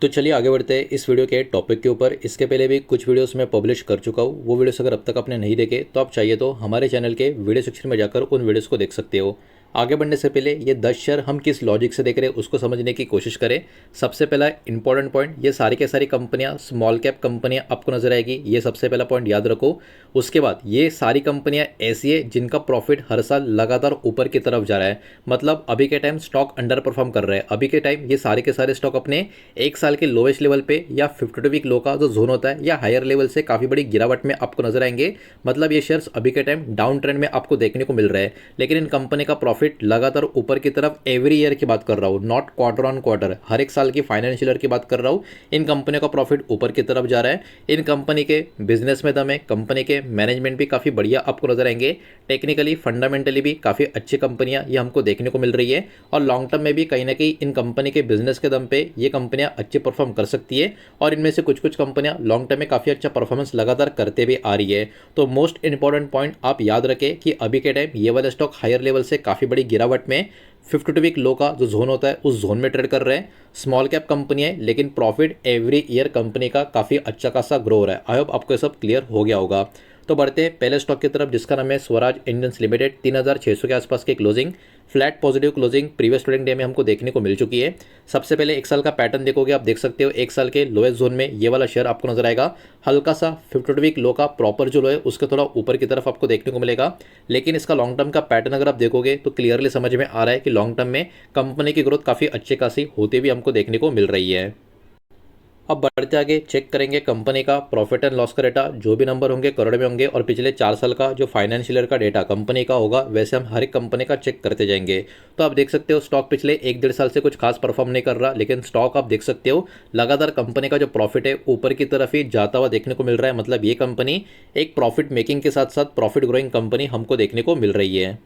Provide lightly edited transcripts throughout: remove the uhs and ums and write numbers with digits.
तो चलिए आगे बढ़ते हैं इस वीडियो के टॉपिक के ऊपर। इसके पहले भी कुछ वीडियोस मैं पब्लिश कर चुका हूँ। वो वीडियोस अगर अब तक आपने नहीं देखे तो आप चाहिए तो हमारे चैनल के वीडियो सेक्शन में जाकर उन वीडियोस को देख सकते हो। आगे बढ़ने से पहले ये 10 शेयर हम किस लॉजिक से देख रहे हैं उसको समझने की कोशिश करें। सबसे पहला इंपॉर्टेंट पॉइंट, ये सारी के सारी कंपनियां स्मॉल कैप कंपनियां आपको नजर आएगी। ये सबसे पहला पॉइंट याद रखो। उसके बाद ये सारी कंपनियां ऐसी है जिनका प्रॉफिट हर साल लगातार ऊपर की तरफ जा रहा है। मतलब अभी के टाइम स्टॉक अंडर परफॉर्म कर रहे हैं। अभी के टाइम ये सारे के सारे स्टॉक अपने एक साल के लोवेस्ट लेवल पे या 52 वीक लो का जो जोन होता है या हायर लेवल से काफ़ी बड़ी गिरावट में आपको नजर आएंगे। मतलब ये शेयर्स अभी के टाइम डाउन ट्रेंड में आपको देखने को मिल रहा है। लेकिन इन कंपनी का प्रॉफिट लगातार ऊपर की तरफ एवरी ईयर की बात कर रहा हूँ, नॉट क्वार्टर ऑन क्वार्टर, हर एक साल की फाइनेंशियल ईयर की बात कर रहा हूँ। इन कंपनियों का प्रॉफिट ऊपर की तरफ जा रहा है। इन कंपनी के बिजनेस में दम है, कंपनी के मैनेजमेंट भी काफ़ी बढ़िया आपको नजर आएंगे। टेक्निकली फंडामेंटली भी काफ़ी अच्छी कंपनियां ये हमको देखने को मिल रही है। और लॉन्ग टर्म में भी कहीं ना कहीं इन कंपनी के बिजनेस के दम पे ये कंपनियां अच्छे परफॉर्म कर सकती है। और इनमें से कुछ कुछ कंपनियां लॉन्ग टर्म में काफ़ी अच्छा परफॉर्मेंस लगातार करते भी आ रही है। तो मोस्ट इंपॉर्टेंट पॉइंट आप याद रखें कि अभी के टाइम ये वाले स्टॉक हायर लेवल से काफ़ी बड़ी गिरावट में 52 वीक लो का जो जोन होता है उस जोन में ट्रेड कर रहे हैं। स्मॉल कैप कंपनी है लेकिन प्रॉफिट एवरी ईयर कंपनी का काफ़ी अच्छा खासा ग्रो हो रहा है। आई होप आपको ये सब क्लियर हो गया होगा। तो बढ़ते हैं पहले स्टॉक की तरफ जिसका नाम है स्वराज इंजन्स लिमिटेड। 3600 के आसपास की closing, flat positive closing previous trading day में हमको देखने को मिल चुकी है। सबसे पहले एक साल का पैटर्न देखोगे, आप देख सकते हो एक साल के लोएस्ट जोन में ये वाला शेयर आपको नजर आएगा। हल्का सा 52 वीक लो का प्रॉपर जो लो है उसके थोड़ा ऊपर की तरफ आपको देखने को मिलेगा। लेकिन इसका लॉन्ग टर्म का पैटर्न अगर आप देखोगे तो क्लियरली समझ में आ रहा है कि लॉन्ग टर्म में कंपनी की ग्रोथ काफ़ी अच्छी खासी होती हुई हमको देखने को मिल रही है। अब बढ़ते आगे चेक करेंगे कंपनी का प्रॉफिट एंड लॉस का डेटा। जो भी नंबर होंगे करोड़ में होंगे और पिछले 4 साल का जो फाइनेंशियल ईयर का डेटा कंपनी का होगा वैसे हम हर एक कंपनी का चेक करते जाएंगे। तो आप देख सकते हो स्टॉक पिछले 1-1.5 साल से कुछ खास परफॉर्म नहीं कर रहा, लेकिन स्टॉक आप देख सकते हो लगातार कंपनी का जो प्रॉफिट है ऊपर की तरफ ही जाता हुआ देखने को मिल रहा है। मतलब ये कंपनी एक प्रॉफिट मेकिंग के साथ साथ प्रॉफिट ग्रोइंग कंपनी हमको देखने को मिल रही है।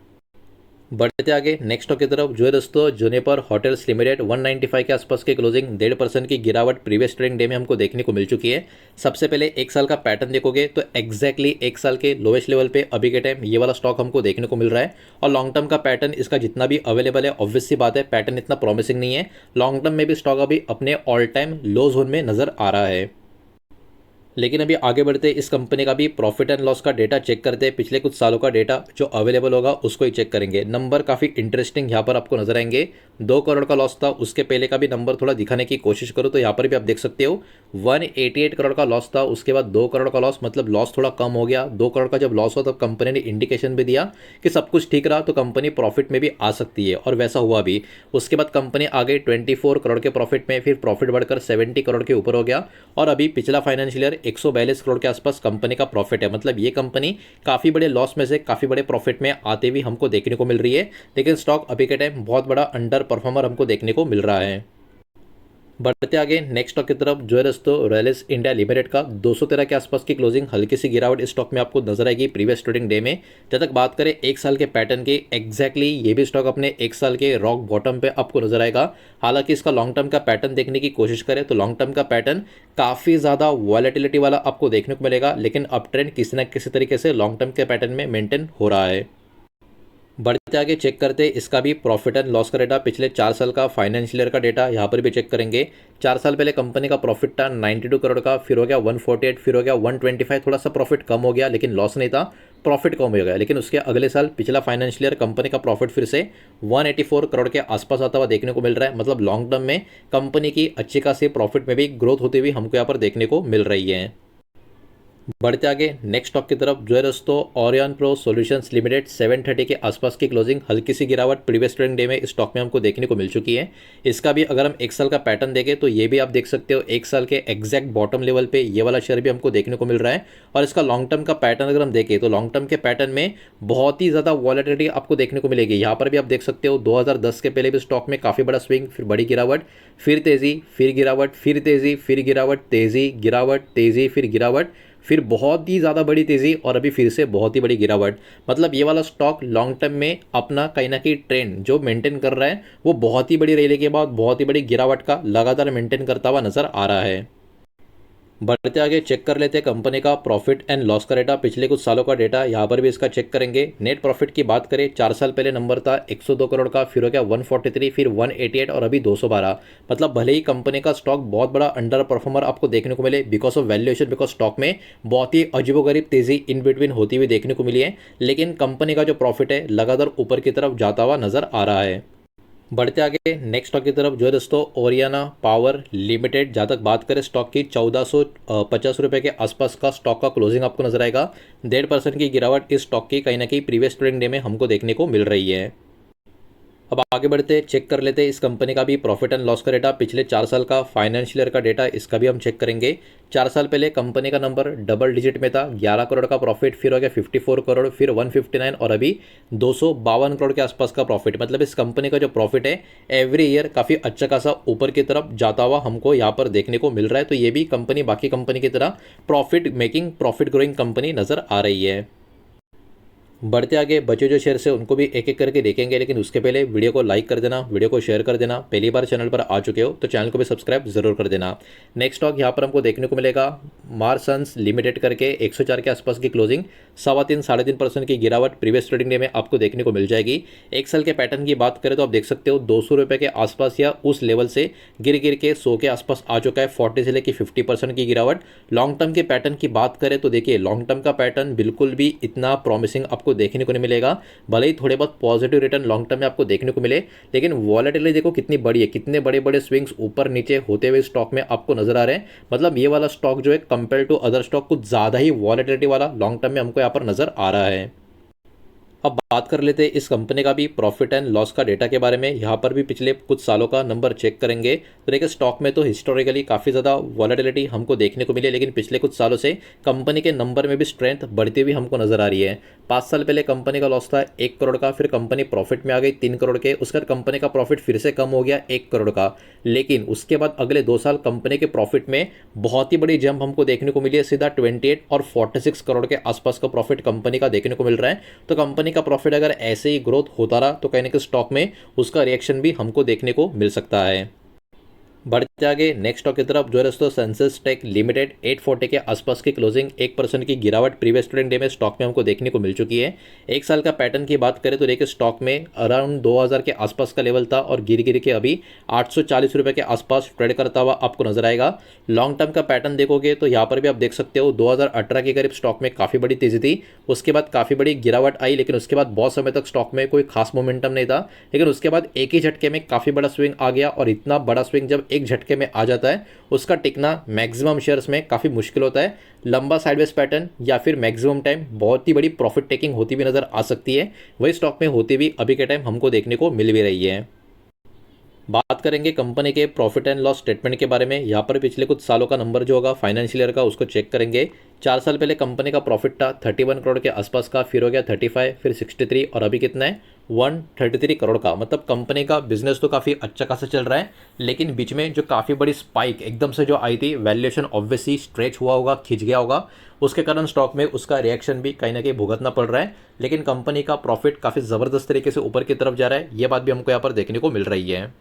बढ़ते आगे नेक्स्ट स्टॉक की तरफ जो है दोस्तों जुनिपर होटल्स लिमिटेड। 195 के आसपास की क्लोजिंग, 1.5% की गिरावट प्रीवियस ट्रेडिंग डे में हमको देखने को मिल चुकी है। सबसे पहले एक साल का पैटर्न देखोगे तो एग्जैक्टली एक साल के लोवेस्ट लेवल पे अभी के टाइम ये वाला स्टॉक हमको देखने को मिल रहा है। और लॉन्ग टर्म का पैटर्न इसका जितना भी अवेलेबल है, ऑब्वियस सी बात है पैटर्न इतना प्रॉमिसिंग नहीं है। लॉन्ग टर्म में भी स्टॉक अभी अपने ऑल टाइम लो जोन में नजर आ रहा है। लेकिन अभी आगे बढ़ते इस कंपनी का भी प्रॉफिट एंड लॉस का डेटा चेक करते हैं। पिछले कुछ सालों का डेटा जो अवेलेबल होगा उसको ही चेक करेंगे। नंबर काफ़ी इंटरेस्टिंग यहाँ पर आपको नजर आएंगे। 2 करोड़ का लॉस था, उसके पहले का भी नंबर थोड़ा दिखाने की कोशिश करो तो यहाँ पर भी आप देख सकते हो 188 करोड़ का लॉस था। उसके बाद 2 करोड़ का लॉस, मतलब लॉस थोड़ा कम हो गया। 2 करोड़ का जब लॉस हो तब कंपनी ने इंडिकेशन भी दिया कि सब कुछ ठीक रहा तो कंपनी प्रॉफिट में भी आ सकती है, और वैसा हुआ भी। उसके बाद कंपनी आ गई 24 करोड़ के प्रॉफिट में, फिर प्रॉफिट बढ़कर 70 करोड़ के ऊपर हो गया। और अभी पिछला फाइनेंशियल ईयर 142 करोड़ के आसपास कंपनी का प्रॉफिट है। मतलब ये कंपनी काफ़ी बड़े लॉस में से काफ़ी बड़े प्रॉफिट में आते हुए हमको देखने को मिल रही है। लेकिन स्टॉक अभी के टाइम बहुत बड़ा अंडर परफॉर्मर हमको देखने को मिल रहा है। बढ़ते आगे नेक्स्ट स्टॉक की तरफ जो है दोस्तों रॉयल्स इंडिया लिमिटेड का 213 के आसपास की क्लोजिंग, हल्की सी गिरावट इस स्टॉक में आपको नजर आएगी प्रीवियस ट्रेडिंग डे में। जब तक बात करें एक साल के पैटर्न की, एग्जैक्टली ये भी स्टॉक अपने एक साल के रॉक बॉटम पे आपको नजर आएगा। हालांकि इसका लॉन्ग टर्म का पैटर्न देखने की कोशिश करें तो लॉन्ग टर्म का पैटर्न काफ़ी ज़्यादा वॉलेटिलिटी वाला आपको देखने को मिलेगा, लेकिन अप ट्रेंड किसी न किसी तरीके से लॉन्ग टर्म के पैटर्न में मेंटेन हो रहा है। बढ़ते आगे चेक करते हैं इसका भी प्रॉफिट एंड लॉस का डेटा। पिछले 4 साल का फाइनेंशियल ईयर का डेटा यहाँ पर भी चेक करेंगे। 4 साल पहले कंपनी का प्रॉफिट था 92 करोड़ का, फिर हो गया 148, फिर हो गया 125। थोड़ा सा प्रॉफिट कम हो गया लेकिन लॉस नहीं था, प्रॉफिट कम हो गया। लेकिन उसके अगले साल पिछला फाइनेंशियल ईयर कंपनी का प्रॉफिट फिर से 184 करोड़ के आसपास आता हुआ देखने को मिल रहा है। मतलब लॉन्ग टर्म में कंपनी की अच्छी खासी प्रॉफिट में भी ग्रोथ होती हुई हमको यहाँ पर देखने को मिल रही है। बढ़ते आगे नेक्स्ट स्टॉक की तरफ जो है दोस्तों ओरियन प्रो सॉल्यूशंस लिमिटेड। 730 के आसपास की क्लोजिंग, हल्की सी गिरावट प्रीवियस ट्रेडिंग डे में इस स्टॉक में हमको देखने को मिल चुकी है। इसका भी अगर हम एक साल का पैटर्न देखें तो ये भी आप देख सकते हो एक साल के एग्जैक्ट बॉटम लेवल पे ये वाला शेयर भी हमको देखने को मिल रहा है। और इसका लॉन्ग टर्म का पैटर्न अगर हम देखें तो लॉन्ग टर्म के पैटर्न में बहुत ही ज़्यादा वॉलेटिलिटी आपको देखने को मिलेगी। यहाँ पर भी आप देख सकते हो 2010 के पहले भी स्टॉक में काफ़ी बड़ा स्विंग, फिर बड़ी गिरावट, फिर तेज़ी, फिर गिरावट, फिर तेज़ी, फिर गिरावट, तेज़ी, गिरावट, तेज़ी, फिर गिरावट, फिर बहुत ही ज़्यादा बड़ी तेज़ी और अभी फिर से बहुत ही बड़ी गिरावट। मतलब ये वाला स्टॉक लॉन्ग टर्म में अपना कहीं ना कहीं ट्रेंड जो मेंटेन कर रहा है वो बहुत ही बड़ी रैली के बाद बहुत ही बड़ी गिरावट का लगातार मेंटेन करता हुआ नजर आ रहा है। बढ़ते आगे चेक कर लेते हैं कंपनी का प्रॉफिट एंड लॉस का डेटा, पिछले कुछ सालों का डेटा यहाँ पर भी इसका चेक करेंगे। नेट प्रॉफिट की बात करें, 4 साल पहले नंबर था 102 करोड़ का, फिर हो गया 143, फिर 188 और अभी 212। मतलब भले ही कंपनी का स्टॉक बहुत बड़ा अंडर परफॉर्मर आपको देखने को मिले because of valuation, because stock में बहुत ही अजीबोगरीब तेजी इन बिटवीन होती हुई देखने को मिली है, लेकिन कंपनी का जो प्रॉफिट है लगातार ऊपर की तरफ जाता हुआ नजर आ रहा है। बढ़ते आगे नेक्स्ट स्टॉक की तरफ जो है दोस्तों ओरियाना पावर लिमिटेड। जहाँ तक बात करें स्टॉक की, 1450 रुपये के आसपास का स्टॉक का क्लोजिंग आपको नजर आएगा। 1.5% की गिरावट इस स्टॉक की कहीं ना कहीं प्रीवियस ट्रेडिंग डे में हमको देखने को मिल रही है। अब आगे बढ़ते चेक कर लेते हैं इस कंपनी का भी प्रॉफिट एंड लॉस का डेटा, पिछले 4 साल का फाइनेंशियल ईयर का डेटा, इसका भी हम चेक करेंगे। 4 साल पहले कंपनी का नंबर डबल डिजिट में था, 11 करोड़ का प्रॉफिट, फिर हो गया 54 करोड़, फिर 159 और अभी 252 करोड़ के आसपास का प्रॉफिट। मतलब इस कंपनी का जो प्रॉफिट है एवरी ईयर काफ़ी अच्छा खासा ऊपर की तरफ जाता हुआ हमको यहाँ पर देखने को मिल रहा है। तो ये भी कंपनी बाकी कंपनी की तरह profit making, profit growing company नज़र आ रही है। बढ़ते आगे बचे जो शेयर्स है उनको भी एक एक करके देखेंगे, लेकिन उसके पहले वीडियो को लाइक कर देना, वीडियो को शेयर कर देना। पहली बार चैनल पर आ चुके हो तो चैनल को भी सब्सक्राइब जरूर कर देना। नेक्स्ट स्टॉक यहाँ पर हमको देखने को मिलेगा मार्सन्स लिमिटेड करके, 104 के आसपास की क्लोजिंग, 3.25-3.5% की गिरावट प्रीवियस ट्रेडिंग डे में आपको देखने को मिल जाएगी। एक साल के पैटर्न की बात करें तो आप देख सकते हो 200 रुपये के आसपास या उस लेवल से गिर के 100 के आसपास आ चुका है, 40 से लेकर 50% की गिरावट। लॉन्ग टर्म के पैटर्न की बात करें तो देखिए लॉन्ग टर्म का पैटर्न बिल्कुल भी इतना प्रॉमिसिंग आपको देखने को नहीं मिलेगा। भले ही थोड़े बहुत पॉजिटिव रिटर्न लॉन्ग टर्म में आपको देखने को मिले, लेकिन वॉलेटिलिटी देखो कितनी बड़ी है, कितने बड़े बड़े स्विंग्स ऊपर नीचे होते हुए स्टॉक में आपको नजर आ रहे हैं। मतलब ये वाला स्टॉक जो है कंपेयर टू अदर स्टॉक कुछ ज़्यादा ही वॉलेटिलिटी वाला लॉन्ग टर्म में हमको यहाँ पर नजर आ रहा है। अब बात कर लेते हैं इस कंपनी का भी प्रॉफिट एंड लॉस का डेटा के बारे में। यहाँ पर भी पिछले कुछ सालों का नंबर चेक करेंगे तो देखिए स्टॉक में तो हिस्टोरिकली काफ़ी ज़्यादा वॉलेटिलिटी हमको देखने को मिली है, लेकिन पिछले कुछ सालों से कंपनी के नंबर में भी स्ट्रेंथ बढ़ती हुई हमको नजर आ रही है। 5 साल पहले कंपनी का लॉस था 1 करोड़ का, फिर कंपनी प्रॉफिट में आ गई 3 करोड़ के, उसके बाद कंपनी का प्रॉफिट फिर से कम हो गया 1 करोड़ का। लेकिन उसके बाद अगले 2 साल कंपनी के प्रॉफिट में बहुत ही बड़ी जंप हमको देखने को मिली है, सीधा 28 और 46 करोड़ के आसपास का प्रॉफिट कंपनी का देखने को मिल रहा है। तो कंपनी का प्रॉफिट अगर ऐसे ही ग्रोथ होता रहा तो कहीं ना कहीं स्टॉक में उसका रिएक्शन भी हमको देखने को मिल सकता है। बढ़ते आगे नेक्स्ट स्टॉक की तरफ जो है दोस्तों सेंसेस टेक लिमिटेड, 840 के आसपास की क्लोजिंग, 1% की गिरावट प्रीवियस ट्रेडिंग डे में स्टॉक में हमको देखने को मिल चुकी है। एक साल का पैटर्न की बात करें तो देखिए स्टॉक में अराउंड 2000 के आसपास का लेवल था और गिर के अभी 840 रुपये के आसपास ट्रेड करता हुआ आपको नजर आएगा। लॉन्ग टर्म का पैटर्न देखोगे तो यहाँ पर भी आप देख सकते हो 2018 के करीब स्टॉक में काफ़ी बड़ी तेजी थी, उसके बाद काफ़ी बड़ी गिरावट आई, लेकिन उसके बाद बहुत समय तक स्टॉक में कोई खास मोमेंटम नहीं था। लेकिन उसके बाद एक ही झटके में काफ़ी बड़ा स्विंग आ गया, और इतना बड़ा स्विंग जब एक झटके में आ जाता है उसका टिकना मैक्सिमम शेयर्स में काफ़ी मुश्किल होता है। लंबा साइडवेज पैटर्न या फिर मैक्सिमम टाइम बहुत ही बड़ी प्रॉफिट टेकिंग होती हुई नजर आ सकती है, वही स्टॉक में होती हुई अभी के टाइम हमको देखने को मिल भी रही है। बात करेंगे कंपनी के प्रॉफिट एंड लॉस स्टेटमेंट के बारे में। यहाँ पर पिछले कुछ सालों का नंबर जो होगा फाइनेंशियल ईयर का उसको चेक करेंगे। 4 साल पहले कंपनी का प्रॉफिट था 31 करोड़ के आसपास का, फिर हो गया 35, फिर 63 और अभी कितना है 133 करोड़ का। मतलब कंपनी का बिजनेस तो काफ़ी अच्छा खासा चल रहा है, लेकिन बीच में जो काफ़ी बड़ी स्पाइक एकदम से जो आई थी, वैल्यूएशन ऑब्वियसली स्ट्रेच हुआ होगा, खिंच गया होगा, उसके कारण स्टॉक में उसका रिएक्शन भी कहीं ना कहीं भुगतना पड़ रहा है। लेकिन कंपनी का प्रॉफिट काफ़ी ज़बरदस्त तरीके से ऊपर की तरफ जा रहा है, ये बात भी हमको यहाँ पर देखने को मिल रही है।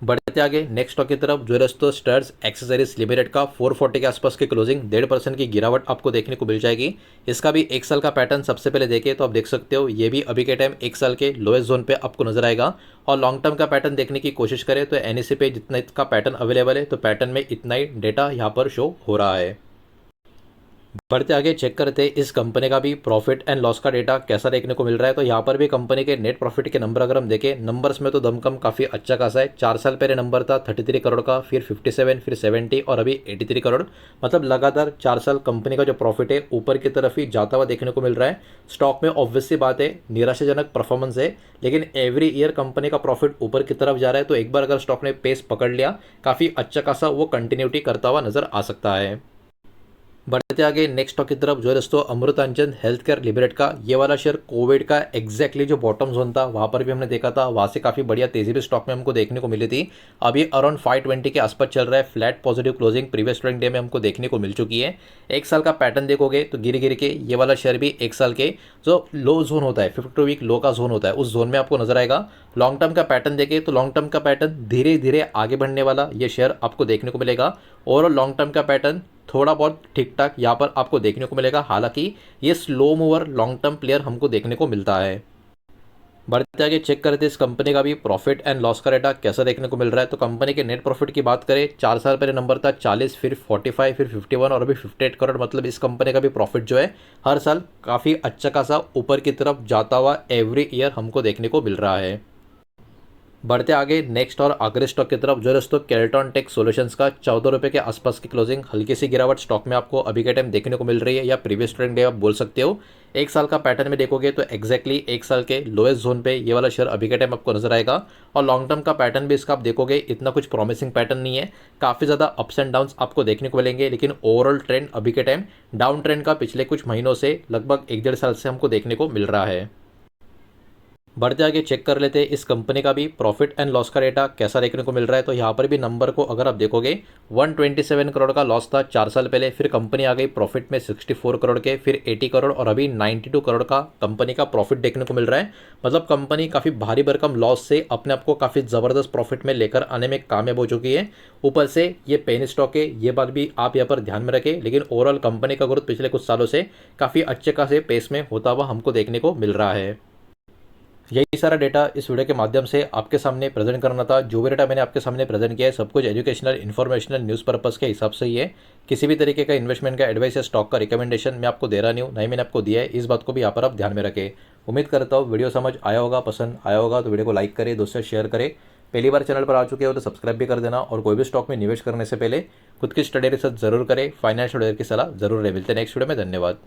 बढ़ते आगे नेक्स्ट स्टॉक की तरफ जो है दोस्तों स्टर्स एक्सेसरीज लिमिटेड का, 440 के आसपास की क्लोजिंग, 1.5% की गिरावट आपको देखने को मिल जाएगी। इसका भी एक साल का पैटर्न सबसे पहले देखें तो आप देख सकते हो ये भी अभी के टाइम एक साल के लोएस्ट जोन पे आपको नजर आएगा। और लॉन्ग टर्म का पैटर्न देखने की कोशिश करें तो एनएससी पे जितना इसका पैटर्न अवेलेबल है तो पैटर्न में इतना ही डेटा यहाँ पर शो हो रहा है। बढ़ते आगे चेक करते हैं इस कंपनी का भी प्रॉफिट एंड लॉस का डेटा कैसा देखने को मिल रहा है। तो यहाँ पर भी कंपनी के नेट प्रॉफिट के नंबर अगर हम देखें, नंबर्स में तो दमकम काफ़ी अच्छा खासा है। 4 साल पहले नंबर था 33 करोड़ का, फिर 57, फिर 70 और अभी 83 करोड़। मतलब लगातार 4 साल कंपनी का जो प्रॉफिट है ऊपर की तरफ ही जाता हुआ देखने को मिल रहा है। स्टॉक में ऑब्वियसली बात है निराशाजनक परफॉर्मेंस है, लेकिन एवरी ईयर कंपनी का प्रॉफिट ऊपर की तरफ जा रहा है। तो एक बार अगर स्टॉक ने पेस पकड़ लिया, काफ़ी अच्छा खासा वो कंटिन्यूटी करता हुआ नजर आ सकता है। बढ़ते आगे नेक्स्ट स्टॉक की तरफ जो है दोस्तों अमृतांचल हेल्थ केयर लिमिटेड का ये वाला शेयर कोविड का एग्जैक्टली जो बॉटम जोन था वहाँ पर भी हमने देखा था, वहाँ से काफ़ी बढ़िया तेजी भी स्टॉक में हमको देखने को मिली थी। अभी अराउंड 520 के आसपास चल रहा है, flat positive closing previous trading day में हमको देखने को मिल चुकी है। एक साल का पैटर्न देखोगे तो गिर गिर के ये वाला शेयर भी एक साल के जो लो जोन होता है 52 वीक लो का जोन होता है उस जोन में आपको नजर आएगा। लॉन्ग टर्म का पैटर्न देखें तो लॉन्ग टर्म का पैटर्न धीरे धीरे आगे बढ़ने वाला ये शेयर आपको देखने को मिलेगा। ओवरऑल लॉन्ग टर्म का पैटर्न थोड़ा बहुत ठीक ठाक यहाँ पर आपको देखने को मिलेगा, हालांकि ये slow mover long term player हमको देखने को मिलता है। बढ़ते आगे चेक करते इस कंपनी का भी प्रॉफिट एंड लॉस का डेटा कैसा देखने को मिल रहा है। तो कंपनी के नेट प्रॉफिट की बात करें 4 साल पहले नंबर था 40, फिर 45, फिर 51 और अभी 58 करोड़। मतलब इस कंपनी का भी प्रॉफिट जो है हर साल काफ़ी अच्छा खासा ऊपर की तरफ जाता हुआ एवरी ईयर हमको देखने को मिल रहा है। बढ़ते आगे नेक्स्ट और आखिरी स्टॉक की तरफ जो दोस्तों केल्ट्रॉन टेक सॉल्यूशंस का 14 रुपये के आसपास की क्लोजिंग, हल्की सी गिरावट स्टॉक में आपको अभी के टाइम देखने को मिल रही है या प्रीवियस ट्रेंड डे आप बोल सकते हो। एक साल का पैटर्न में देखोगे तो एक्जैक्टली एक साल के लोएस्ट जोन पे ये वाला शेयर अभी के टाइम आपको नजर आएगा। और लॉन्ग टर्म का पैटर्न भी इसका आप देखोगे इतना कुछ प्रॉमिसिंग पैटर्न नहीं है, काफ़ी ज़्यादा अप्स एंड डाउन्स आपको देखने को मिलेंगे, लेकिन ओवरऑल ट्रेंड अभी के टाइम डाउन ट्रेंड का पिछले कुछ महीनों से लगभग 1-1.5 साल से हमको देखने को मिल रहा है। बढ़ते आगे चेक कर लेते हैं इस कंपनी का भी प्रॉफिट एंड लॉस का डेटा कैसा देखने को मिल रहा है। तो यहाँ पर भी नंबर को अगर आप देखोगे 127 करोड़ का लॉस था 4 साल पहले, फिर कंपनी आ गई प्रॉफिट में 64 करोड़ के, फिर 80 करोड़ और अभी 92 करोड़ का कंपनी का प्रॉफिट देखने को मिल रहा है। मतलब कंपनी काफ़ी भारी भरकम लॉस से अपने आप को काफ़ी ज़बरदस्त प्रॉफिट में लेकर आने में कामयाब हो चुकी है। ऊपर से ये पेनी स्टॉक है, ये बात भी आप यहाँ पर ध्यान में रखें, लेकिन ओवरऑल कंपनी का ग्रोथ पिछले कुछ सालों से काफ़ी अच्छे खासे पेस में होता हुआ हमको देखने को मिल रहा है। यही सारा डेटा इस वीडियो के माध्यम से आपके सामने प्रेजेंट करना था। जो भी डेटा मैंने आपके सामने प्रेजेंट किया है सब कुछ एजुकेशनल इन्फॉर्मेशनल न्यूज़ पर्पस के हिसाब से ही है। किसी भी तरीके का इन्वेस्टमेंट का एडवाइस या स्टॉक का रिकमेंडेशन मैं आपको दे रहा नहीं हूँ, नहीं मैंने आपको दिया है। इस बात को भी यहाँ पर आप ध्यान में रखें। उम्मीद करता हूँ वीडियो समझ आया होगा, पसंद आया होगा तो वीडियो को लाइक करें, दोस्तों से शेयर करें। पहली बार चैनल पर आ चुके हो तो सब्सक्राइब भी कर देना, और कोई भी स्टॉक में निवेश करने से पहले खुद की स्टडी रिसर्च जरूर करें, फाइनेंशियल एडवाइजर की सलाह जरूर ले। मिलते हैं नेक्स्ट वीडियो में, धन्यवाद।